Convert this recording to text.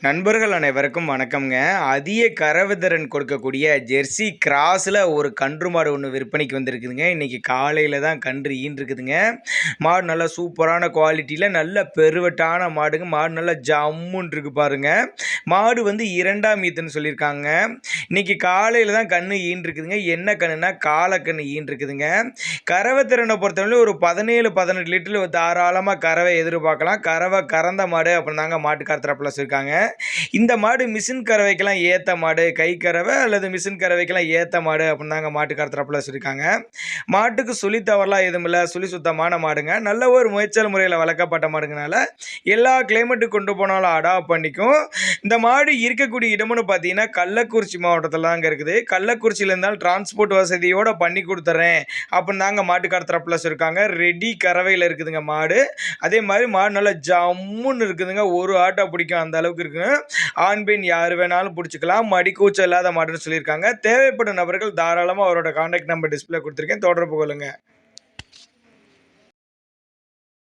நண்பர்கள் அனைவருக்கும் வணக்கம்ங்க. அதிக கறவை கொடுக்கக்கூடிய ஜெர்சி கிராஸில் ஒரு கன்று மாடு ஒன்று விற்பனைக்கு வந்திருக்குதுங்க. இன்றைக்கி காலையில் தான் கன்று ஈன்றுருக்குதுங்க. மாடு நல்லா சூப்பரான குவாலிட்டியில் நல்ல பெருவட்டான மாடுங்க. மாடு நல்லா ஜம்முன்னு இருக்கு பாருங்க. மாடு வந்து 2ஆம் ஈத்துன்னு சொல்லியிருக்காங்க. இன்றைக்கி காலையில் தான் கன்று ஈன்றுருக்குதுங்க. என்ன கன்றுனா காலக்கன்று ஈன்றுருக்குதுங்க. கறவை திறனை பொறுத்தவரை ஒரு 17-18 லிட்டரில் தாராளமாக கறவை எதிர்பார்க்கலாம். கறவை கறந்த மாடு அப்படின்னு தாங்க மாட்டுக்கார தரப்பில் சொல்லியிருக்காங்க. இந்த மாடு மிஷின் கறவைக்கெல்லாம் ஏற்ற மாடு, கை கறவை அல்லது மிஷின் கறவைக்கெல்லாம் ஏற்ற மாடு அப்படின்னு தாங்க மாட்டுக்கார தரப்பில் சொல்லியிருக்காங்க. மாட்டுக்கு சுழி தவறலாம் எதுவும் இல்லை, சுழி சுத்தமான மாடுங்க. நல்ல ஒரு முயற்சல் முறையில் வளர்க்கப்பட்ட மாடுங்கனால எல்லா கிளைமேட்டுக்கு கொண்டு போனாலும் அடாப்ட் பண்ணிக்கும். இந்த மாடு இருக்கக்கூடிய இடம்னு பார்த்தீங்கன்னா கள்ளக்குறிச்சி மாவட்டத்தில் தாங்க இருக்குது. கள்ளக்குறிச்சியில் இருந்தாலும் டிரான்ஸ்போர்ட் வசதியோடு பண்ணி கொடுத்துட்றேன் அப்படின்னு தாங்க மாட்டுக்கார தரப்பில் சொல்லியிருக்காங்க. ரெடி கறவையில் இருக்குதுங்க மாடு. அதே மாதிரி மாடு நல்லா ஜம்முன்னு இருக்குதுங்க. ஒரு ஆட்டை பிடிக்கும் அந்த அளவுக்கு இருக்குங்க. ஆண் பெண் யார் வேணாலும் பிடிச்சிக்கலாம். மடி கூச்சம் இல்லாத மாடுன்னு சொல்லியிருக்காங்க. தேவைப்படும் நபர்கள் தாராளமாக அவரோட கான்டாக்ட் நம்பர் டிஸ்பிளே கொடுத்துருக்கேன், தொடர்பு கொள்ளுங்க.